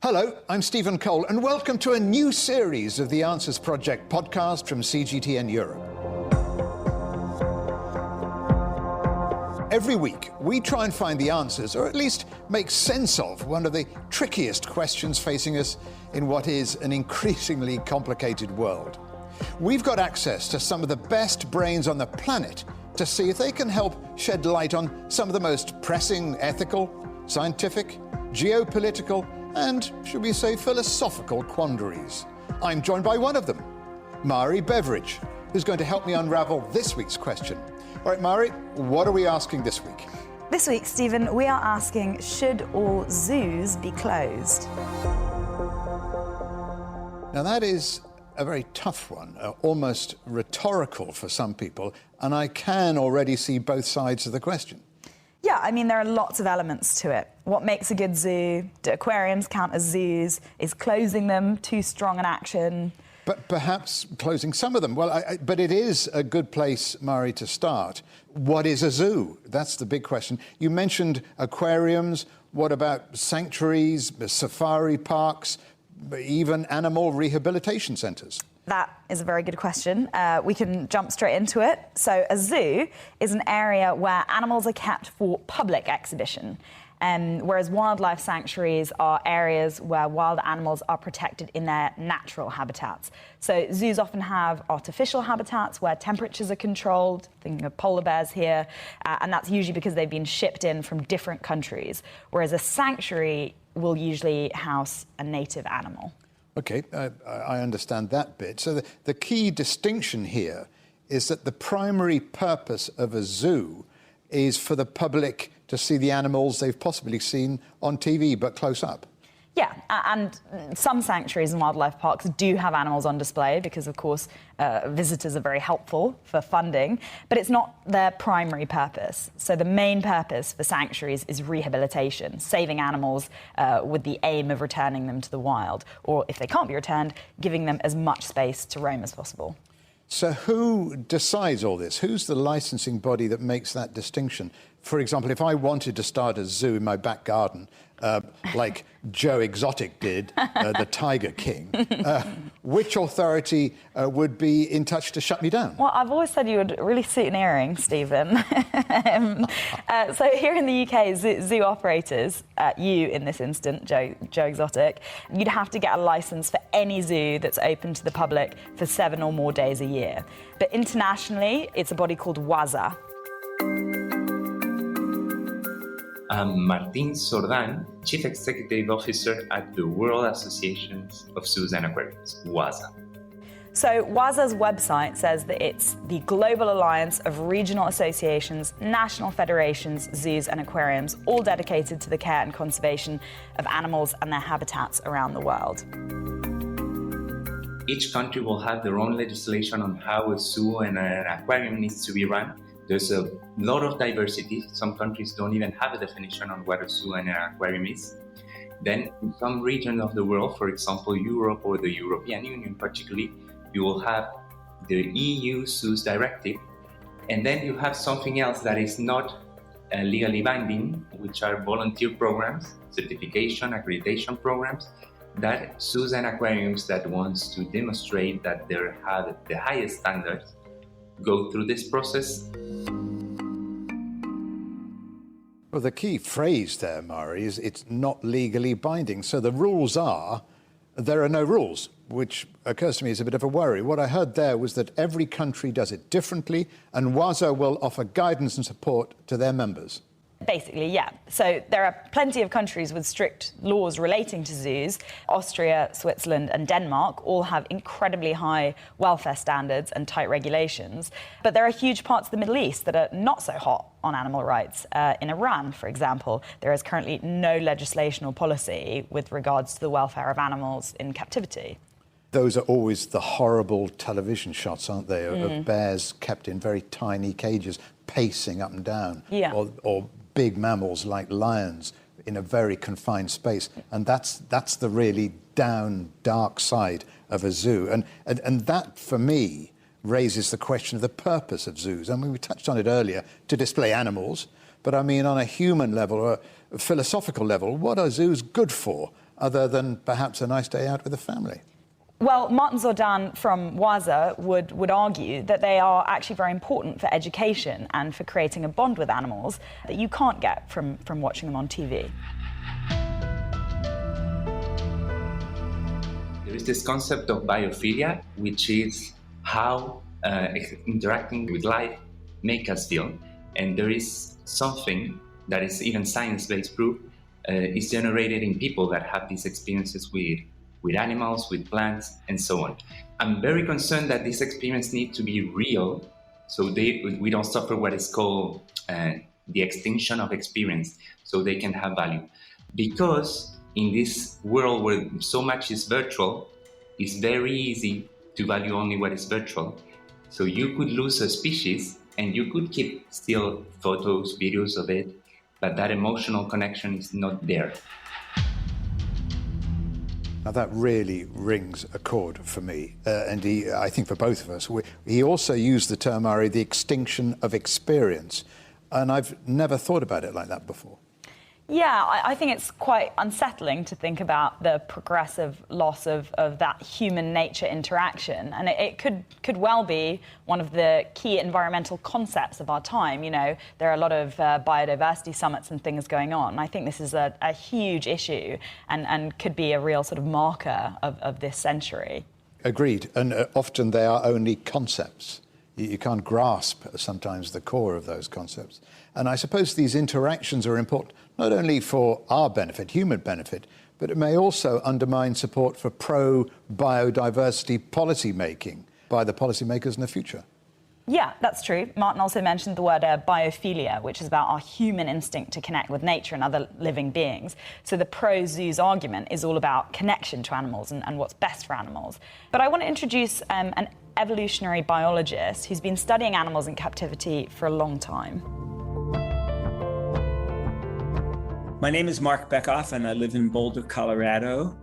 Hello, I'm Stephen Cole, and welcome to a new series of the Answers Project podcast from CGTN Europe. Every week, we try and find the answers, or at least make sense of, one of the trickiest questions facing us in what is an increasingly complicated world. We've got access to some of the best brains on the planet to see if they can help shed light on some of the most pressing ethical, scientific, geopolitical, and, should we say, philosophical quandaries. I'm joined by one of them, Mhairi Beveridge, who's going to help me unravel this week's question. All right, Mhairi, what are we asking this week? This week, Stephen, we are asking, should all zoos be closed? Now, that is a very tough one, almost rhetorical for some people, and I can already see both sides of the question. Yeah, I mean, there are lots of elements to it. What makes a good zoo? Do aquariums count as zoos? Is closing them too strong an action? But perhaps closing some of them. Well, but it is a good place, Mhairi, to start. What is a zoo? That's the big question. You mentioned aquariums. What about sanctuaries, safari parks, even animal rehabilitation centres? That is a very good question. We can jump straight into it. So a zoo is an area where animals are kept for public exhibition, whereas wildlife sanctuaries are areas where wild animals are protected in their natural habitats. So zoos often have artificial habitats where temperatures are controlled, thinking of polar bears here, and that's usually because they've been shipped in from different countries, whereas a sanctuary will usually house a native animal. OK, I understand that bit. So the key distinction here is that the primary purpose of a zoo is for the public to see the animals they've possibly seen on TV, but close up. Yeah, and some sanctuaries and wildlife parks do have animals on display because, of course, visitors are very helpful for funding, but it's not their primary purpose. So the main purpose for sanctuaries is rehabilitation, saving animals with the aim of returning them to the wild, or if they can't be returned, giving them as much space to roam as possible. So who decides all this? Who's the licensing body that makes that distinction? For example, if I wanted to start a zoo in my back garden, like Joe Exotic did, the Tiger King, which authority would be in touch to shut me down? Well, I've always said you would really suit an earring, Stephen. So here in the UK, zoo operators, you in this instant, Joe Exotic, you'd have to get a licence for any zoo that's open to the public for 7 or more days a year. But internationally, it's a body called WAZA. I'm Martin Sordan, Chief Executive Officer at the World Association of Zoos and Aquariums, WAZA. So WAZA's website says that it's the global alliance of regional associations, national federations, zoos and aquariums, all dedicated to the care and conservation of animals and their habitats around the world. Each country will have their own legislation on how a zoo and an aquarium needs to be run. There's a lot of diversity. Some countries don't even have a definition on what a zoo and an aquarium is. Then in some regions of the world, for example, Europe or the European Union particularly, you will have the EU Zoos Directive. And then you have something else that is not legally binding, which are volunteer programs, certification, accreditation programs, that zoos and aquariums that wants to demonstrate that they have the highest standards go through this process. Well, the key phrase there, Mhairi, is it's not legally binding. So the rules are, there are no rules, which occurs to me as a bit of a worry. What I heard there was that every country does it differently, and WAZA will offer guidance and support to their members. Basically, yeah. So there are plenty of countries with strict laws relating to zoos. Austria, Switzerland and Denmark all have incredibly high welfare standards and tight regulations. But there are huge parts of the Middle East that are not so hot on animal rights. In Iran, for example, there is currently no legislation or policy with regards to the welfare of animals in captivity. Those are always the horrible television shots, aren't they, of bears kept in very tiny cages, pacing up and down, yeah. or big mammals like lions in a very confined space. And that's the really down, dark side of a zoo. And that, for me, raises the question of the purpose of zoos. I mean, we touched on it earlier, to display animals, but I mean, on a human level or a philosophical level, what are zoos good for? other than perhaps a nice day out with the family? Well, Martin Zordan from Waza would argue that they are actually very important for education and for creating a bond with animals that you can't get from watching them on TV. There is this concept of biophilia, which is how interacting with life make us feel. And there is something that is even science-based proof is generated in people that have these experiences with animals, with plants, and so on. I'm very concerned that this experience needs to be real, so we don't suffer what is called the extinction of experience, so they can have value. Because in this world where so much is virtual, it's very easy to value only what is virtual. So you could lose a species, and you could keep still photos, videos of it, but that emotional connection is not there. Now that really rings a chord for me, and I think for both of us. He also used the term, Mhairi, the extinction of experience, and I've never thought about it like that before. Yeah, I think it's quite unsettling to think about the progressive loss of that human nature interaction. And it could well be one of the key environmental concepts of our time. You know, there are a lot of biodiversity summits and things going on. I think this is a huge issue and could be a real sort of marker of this century. Agreed. And often they are only concepts. You can't grasp sometimes the core of those concepts. And I suppose these interactions are important, not only for our benefit, human benefit, but it may also undermine support for pro-biodiversity policy making by the policymakers in the future. Yeah, that's true. Martin also mentioned the word biophilia, which is about our human instinct to connect with nature and other living beings. So the pro-zoos argument is all about connection to animals and what's best for animals. But I want to introduce an evolutionary biologist who's been studying animals in captivity for a long time. My name is Mark Beckoff, and I live in Boulder, Colorado.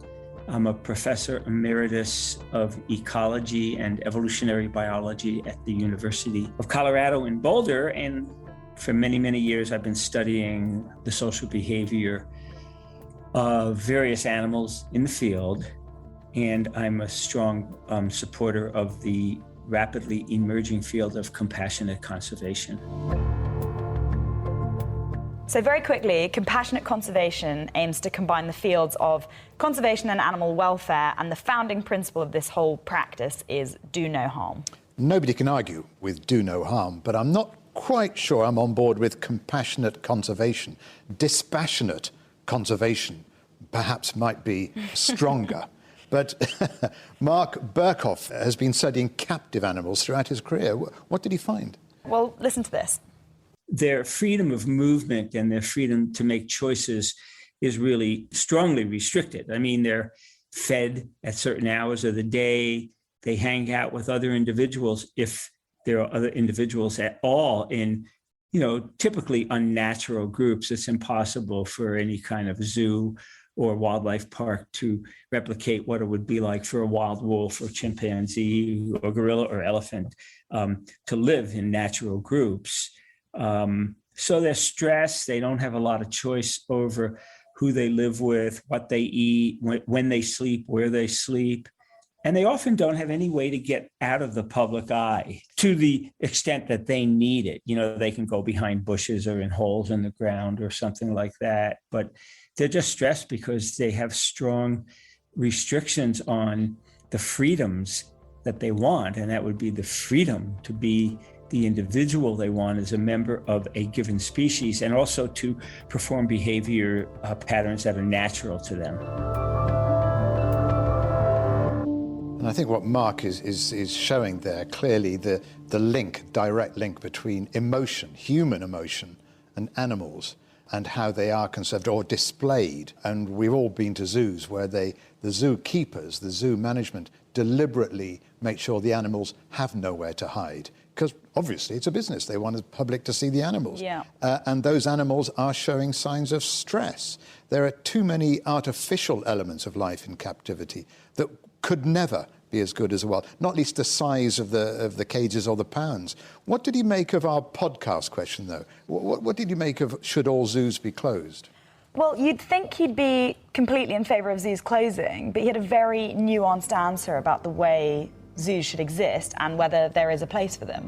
I'm a professor emeritus of ecology and evolutionary biology at the University of Colorado in Boulder. And for many, many years, I've been studying the social behavior of various animals in the field. And I'm a strong supporter of the rapidly emerging field of compassionate conservation. So very quickly, compassionate conservation aims to combine the fields of conservation and animal welfare, and the founding principle of this whole practice is do no harm. Nobody can argue with do no harm, but I'm not quite sure I'm on board with compassionate conservation. Dispassionate conservation perhaps might be stronger. But Mark Berkhoff has been studying captive animals throughout his career. What did he find? Well, listen to this. Their freedom of movement and their freedom to make choices is really strongly restricted. I mean, they're fed at certain hours of the day. They hang out with other individuals, if there are other individuals at all, in, typically unnatural groups. It's impossible for any kind of zoo or wildlife park to replicate what it would be like for a wild wolf or chimpanzee or gorilla or elephant to live in natural groups. So they're stressed. They don't have a lot of choice over who they live with, what they eat, when they sleep, where they sleep. And they often don't have any way to get out of the public eye to the extent that they need it. They can go behind bushes or in holes in the ground or something like that. But they're just stressed because they have strong restrictions on the freedoms that they want. And that would be the freedom to be the individual they want as a member of a given species, and also to perform behavior patterns that are natural to them. And I think what Mark is showing there, clearly the direct link between emotion, human emotion, and animals, and how they are conserved or displayed. And we've all been to zoos where the zookeepers, the zoo management, deliberately make sure the animals have nowhere to hide. Because obviously it's a business. They want the public to see the animals. Yeah. And those animals are showing signs of stress. There are too many artificial elements of life in captivity that could never be as good as a wild, not least the size of the cages or the pounds. What did he make of our podcast question, though? What did he make of should all zoos be closed? Well, you'd think he'd be completely in favour of zoos closing, but he had a very nuanced answer about the way zoos should exist and whether there is a place for them.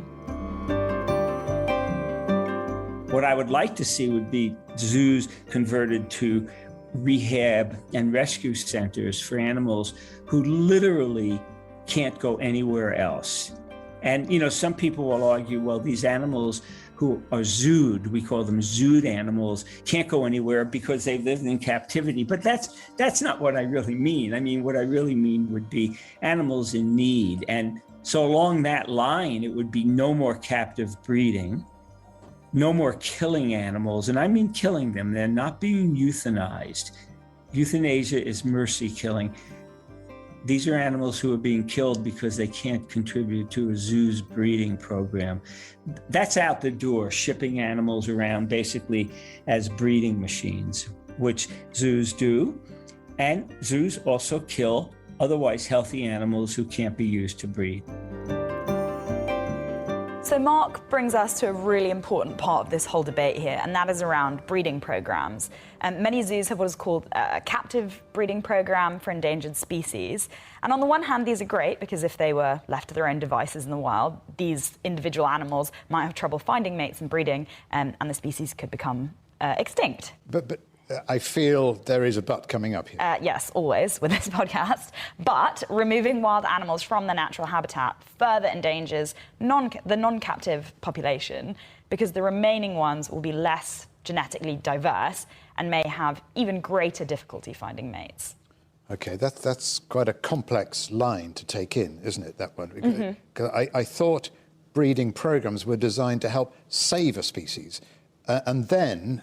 What I would like to see would be zoos converted to rehab and rescue centers for animals who literally can't go anywhere else. And, you know, some people will argue, well, these animals who are zooed, we call them zooed animals, can't go anywhere because they've lived in captivity. But that's not what I really mean. I mean, what I really mean would be animals in need. And so along that line, it would be no more captive breeding, no more killing animals. And I mean killing them. They're not being euthanized. Euthanasia is mercy killing. These are animals who are being killed because they can't contribute to a zoo's breeding program. That's out the door, shipping animals around basically as breeding machines, which zoos do. And zoos also kill otherwise healthy animals who can't be used to breed. So Mark brings us to a really important part of this whole debate here, and that is around breeding programs. Many zoos have what is called a captive breeding program for endangered species. And on the one hand, these are great because if they were left to their own devices in the wild, these individual animals might have trouble finding mates and breeding, and the species could become extinct. But I feel there is a but coming up here. Yes, always with this podcast. But removing wild animals from their natural habitat further endangers the non-captive population because the remaining ones will be less genetically diverse and may have even greater difficulty finding mates. Okay, that's quite a complex line to take in, isn't it, that one? Mm-hmm. I thought breeding programs were designed to help save a species. And then,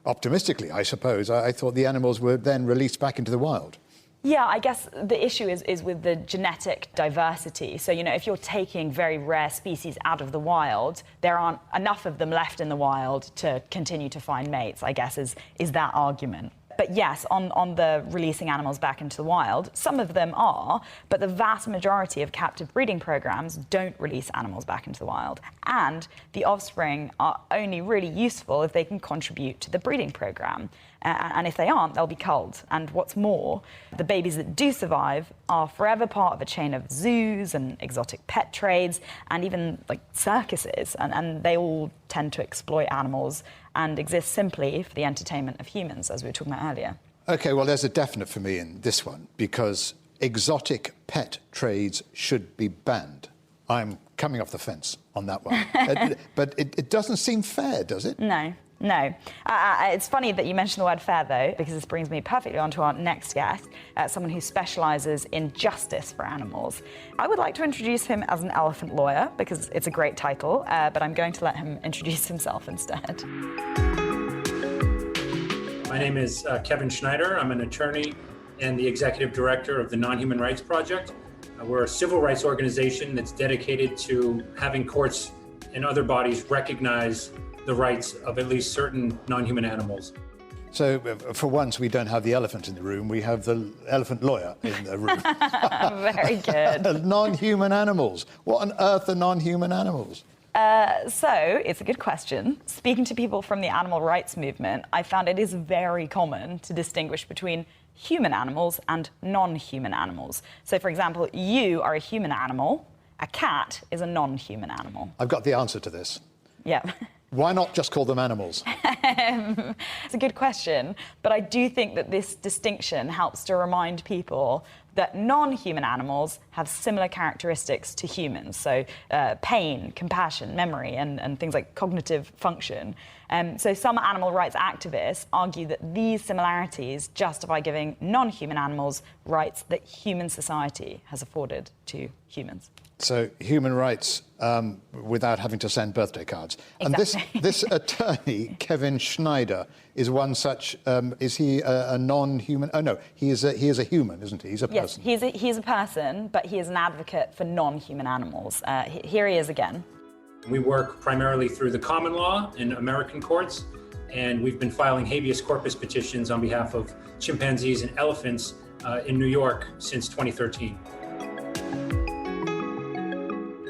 optimistically, I suppose, I thought the animals were then released back into the wild. Yeah, I guess the issue is with the genetic diversity. So, you know, if you're taking very rare species out of the wild, there aren't enough of them left in the wild to continue to find mates, I guess, is that argument. But yes, on the releasing animals back into the wild, some of them are, but the vast majority of captive breeding programs don't release animals back into the wild. And the offspring are only really useful if they can contribute to the breeding program. And if they aren't, they'll be culled. And what's more, the babies that do survive are forever part of a chain of zoos and exotic pet trades and even like circuses. And they all tend to exploit animals and exist simply for the entertainment of humans, as we were talking about earlier. OK, well, there's a definite for me in this one, because exotic pet trades should be banned. I'm coming off the fence on that one. But it doesn't seem fair, does it? No. It's funny that you mentioned the word fair, though, because this brings me perfectly on to our next guest, someone who specialises in justice for animals. I would like to introduce him as an elephant lawyer, because it's a great title, but I'm going to let him introduce himself instead. My name is Kevin Schneider. I'm an attorney and the executive director of the NonHuman Rights Project. We're a civil rights organization that's dedicated to having courts and other bodies recognize the rights of at least certain non-human animals. So, for once, we don't have the elephant in the room. We have the elephant lawyer in the room. Very good. Non-human animals. What on earth are non-human animals? So, it's a good question. Speaking to people from the animal rights movement, I found it is very common to distinguish between human animals and non-human animals. So, for example, you are a human animal. A cat is a non-human animal. I've got the answer to this. Yeah. Why not just call them animals? It's a good question, but I do think that this distinction helps to remind people that non-human animals have similar characteristics to humans, so pain, compassion, memory, and things like cognitive function. So some animal rights activists argue that these similarities justify giving non-human animals rights that human society has afforded to humans. So human rights without having to send birthday cards. Exactly. And this attorney, Kevin Schneider, is one such. Is he a non-human? Oh no, he is a human, isn't he? He's a person. Yes, he's a person, but he is an advocate for non-human animals. Here he is again. We work primarily through the common law in American courts, and we've been filing habeas corpus petitions on behalf of chimpanzees and elephants in New York since 2013.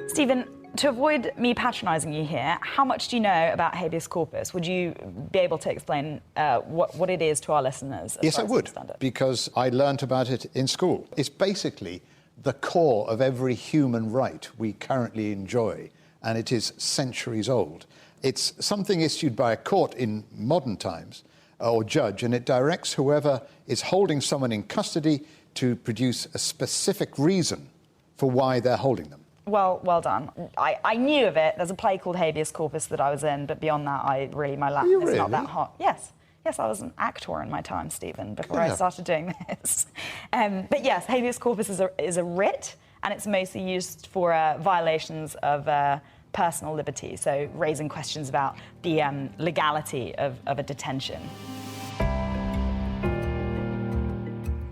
Stephen, To avoid me patronising you here, how much do you know about habeas corpus? Would you be able to explain what it is to our listeners? Yes, I would, because I learnt about it in school. It's basically the core of every human right we currently enjoy, and it is centuries old. It's something issued by a court in modern times, or judge, and it directs whoever is holding someone in custody to produce a specific reason for why they're holding them. Well done. I knew of it. There's a play called Habeas Corpus that I was in, but beyond that, my Latin is not that hot. Yes, I was an actor in my time, Stephen, before I started doing this. But yes, habeas corpus is a writ, and it's mostly used for violations of personal liberty, so raising questions about the legality of a detention.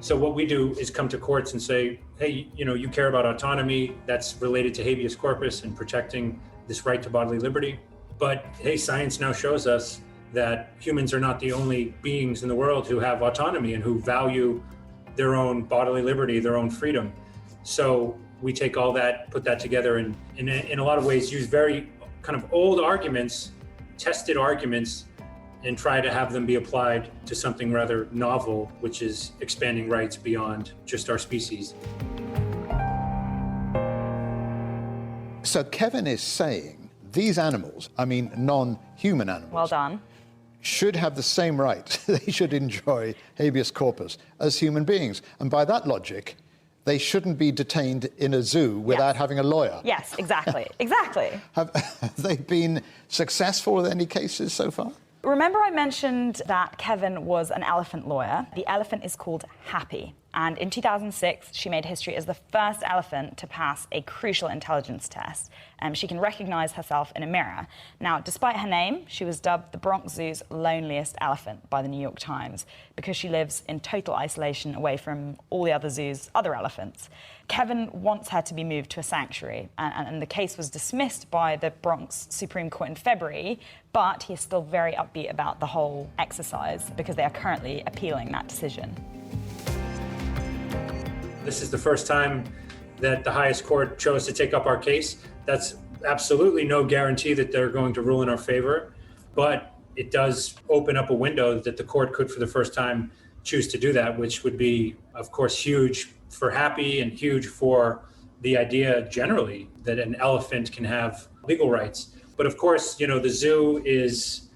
So what we do is come to courts and say, hey, you care about autonomy that's related to habeas corpus and protecting this right to bodily liberty. But hey, science now shows us that humans are not the only beings in the world who have autonomy and who value their own bodily liberty, their own freedom. So we take all that, put that together, and in a lot of ways use very kind of old arguments, tested arguments, and try to have them be applied to something rather novel, which is expanding rights beyond just our species. So Kevin is saying these animals, I mean non-human animals, well done, should have the same right. They should enjoy habeas corpus as human beings. And by that logic, they shouldn't be detained in a zoo without having a lawyer. Yes, exactly. Have they been successful with any cases so far? Remember I mentioned that Kevin was an elephant lawyer? The elephant is called Happy. And in 2006, she made history as the first elephant to pass a crucial intelligence test. She can recognize herself in a mirror. Now, despite her name, she was dubbed the Bronx Zoo's loneliest elephant by the New York Times because she lives in total isolation away from all the other zoo's other elephants. Kevin wants her to be moved to a sanctuary, and the case was dismissed by the Bronx Supreme Court in February, but he is still very upbeat about the whole exercise because they are currently appealing that decision. This is the first time that the highest court chose to take up our case. That's absolutely no guarantee that they're going to rule in our favor, but it does open up a window that the court could, for the first time, choose to do that, which would be, of course, huge for Happy and huge for the idea generally that an elephant can have legal rights. But of course, the zoo is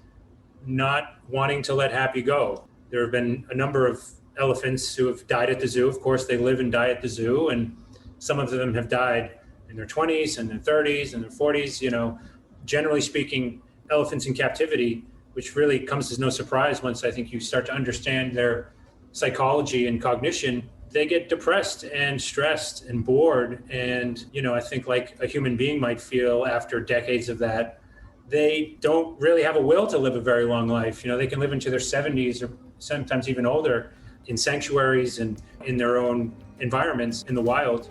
not wanting to let Happy go. There have been a number of elephants who have died at the zoo. Of course, they live and die at the zoo, and some of them have died in their 20s and their 30s and their 40s. Generally speaking, elephants in captivity, which really comes as no surprise once I think you start to understand their psychology and cognition, they get depressed and stressed and bored. And, I think like a human being might feel after decades of that, they don't really have a will to live a very long life. They can live into their 70s or sometimes even older in sanctuaries and in their own environments in the wild.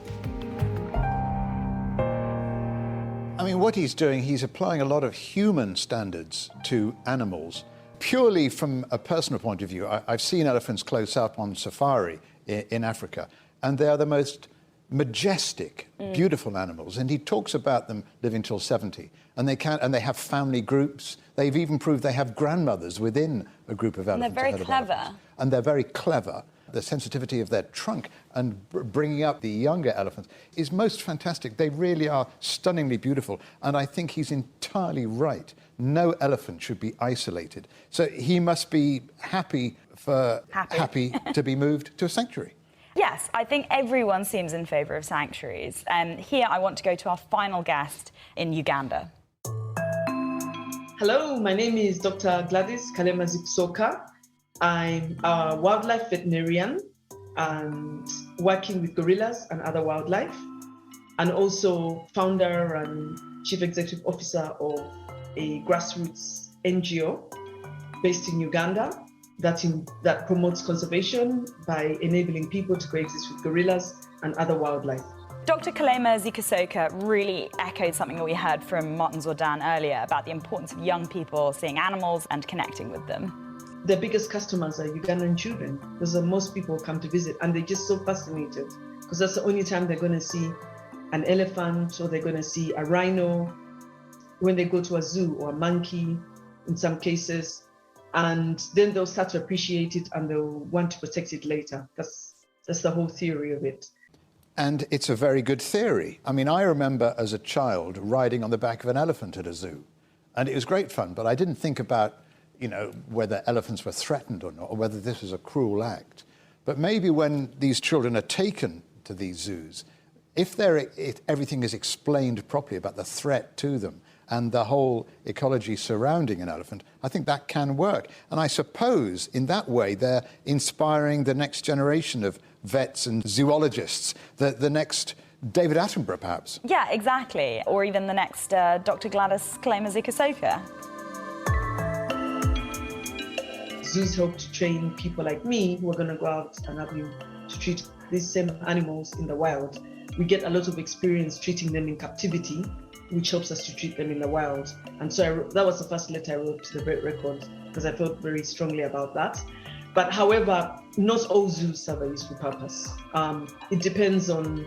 I mean, what he's doing, he's applying a lot of human standards to animals. Purely from a personal point of view, I've seen elephants close up on safari in Africa, and they are the most majestic, beautiful animals. And he talks about them living till 70, and they have family groups. They've even proved they have grandmothers within a group of elephants. And they're very clever. And they're very clever. The sensitivity of their trunk and bringing up the younger elephants is most fantastic. They really are stunningly beautiful. And I think he's entirely right. No elephant should be isolated. So he must be happy for Happy to be moved to a sanctuary. Yes, I think everyone seems in favour of sanctuaries. Here I want to go to our final guest in Uganda. Hello, my name is Dr. Gladys Kalema-Zipsoka. I'm a wildlife veterinarian and working with gorillas and other wildlife, and also founder and chief executive officer of a grassroots NGO based in Uganda that promotes conservation by enabling people to coexist with gorillas and other wildlife. Dr. Kalema-Zipsoka really echoed something that we heard from Martin Zordan earlier about the importance of young people seeing animals and connecting with them. Their biggest customers are Ugandan children, because most people come to visit and they're just so fascinated because that's the only time they're going to see an elephant, or they're going to see a rhino when they go to a zoo, or a monkey in some cases. And then they'll start to appreciate it and they'll want to protect it later. That's the whole theory of it. And it's a very good theory. I mean, I remember as a child riding on the back of an elephant at a zoo, and it was great fun, but I didn't think about, whether elephants were threatened or not, or whether this was a cruel act. But maybe when these children are taken to these zoos, if everything is explained properly about the threat to them and the whole ecology surrounding an elephant, I think that can work. And I suppose in that way they're inspiring the next generation of vets and zoologists, the next David Attenborough, perhaps. Yeah, exactly. Or even the next Dr. Gladys Kalema-Zukasovka. Zoos help to train people like me who are going to go out and have you to treat these same animals in the wild. We get a lot of experience treating them in captivity, which helps us to treat them in the wild. And so that was the first letter I wrote to the Vet Record, because I felt very strongly about that. But however, not all zoos serve a useful purpose. It depends on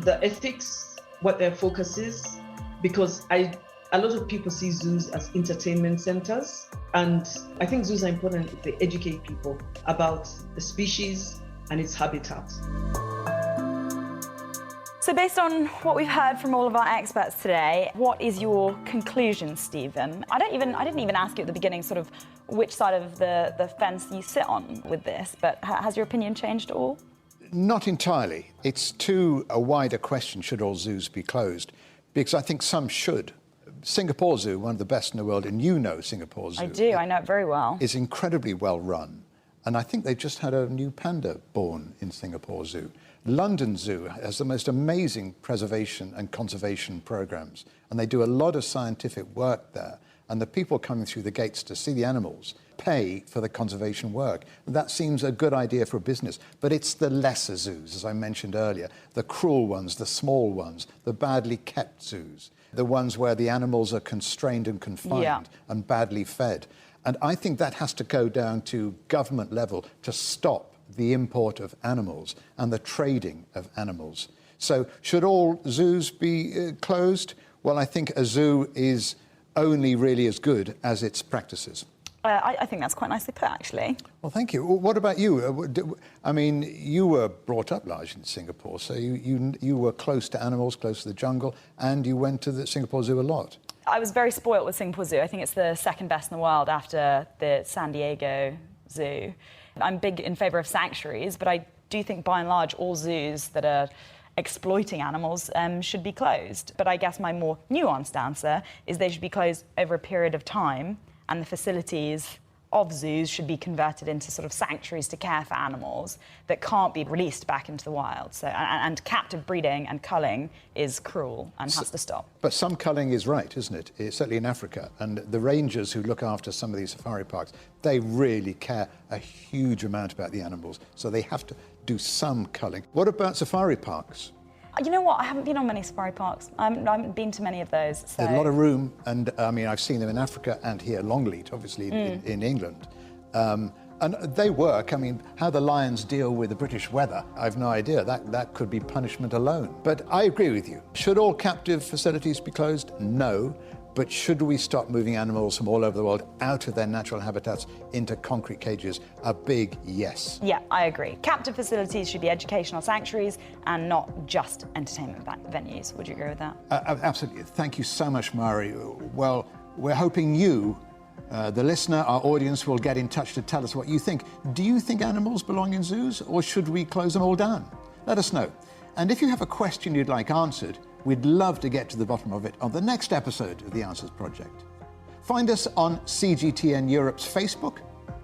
the ethics, what their focus is, because a lot of people see zoos as entertainment centers. And I think zoos are important if they educate people about the species and its habitat. So based on what we've heard from all of our experts today, what is your conclusion, Stephen? I didn't even ask you at the beginning sort of which side of the fence you sit on with this, but has your opinion changed at all? Not entirely. It's too a wider question, should all zoos be closed? Because I think some should. Singapore Zoo, one of the best in the world, and Singapore Zoo. I do, I know it very well. Is incredibly well run. And I think they just had a new panda born in Singapore Zoo. London Zoo has the most amazing preservation and conservation programs, and they do a lot of scientific work there. And the people coming through the gates to see the animals pay for the conservation work. And that seems a good idea for a business, but it's the lesser zoos, as I mentioned earlier, the cruel ones, the small ones, the badly kept zoos, the ones where the animals are constrained and confined and badly fed. And I think that has to go down to government level to stop the import of animals and the trading of animals. So should all zoos be closed? Well, I think a zoo is only really as good as its practices. I think that's quite nicely put, actually. Well, thank you. What about you? I mean, you were brought up largely in Singapore, so you were close to animals, close to the jungle, and you went to the Singapore Zoo a lot. I was very spoilt with Singapore Zoo. I think it's the second best in the world after the San Diego Zoo. I'm big in favour of sanctuaries, but I do think by and large all zoos that are exploiting animals should be closed. But I guess my more nuanced answer is they should be closed over a period of time, and the facilities of zoos should be converted into sort of sanctuaries to care for animals that can't be released back into the wild. So, and captive breeding and culling is cruel and has to stop. But some culling is right, isn't it? It's certainly in Africa. And the rangers who look after some of these safari parks, they really care a huge amount about the animals. So they have to do some culling. What about safari parks? You know what? I haven't been on many safari parks. I haven't been to many of those. So. There's a lot of room, and I mean, I've seen them in Africa and here, Longleat, obviously, in England. And they work. I mean, how the lions deal with the British weather, I've no idea. That could be punishment alone. But I agree with you. Should all captive facilities be closed? No. But should we stop moving animals from all over the world out of their natural habitats into concrete cages? A big yes. Yeah, I agree. Captive facilities should be educational sanctuaries and not just entertainment venues. Would you agree with that? Absolutely. Thank you so much, Mhairi. Well, we're hoping you, the listener, our audience, will get in touch to tell us what you think. Do you think animals belong in zoos, or should we close them all down? Let us know. And if you have a question you'd like answered, we'd love to get to the bottom of it on the next episode of The Answers Project. Find us on CGTN Europe's Facebook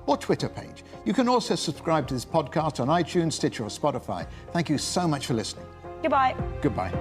or Twitter page. You can also subscribe to this podcast on iTunes, Stitcher or Spotify. Thank you so much for listening. Goodbye. Goodbye.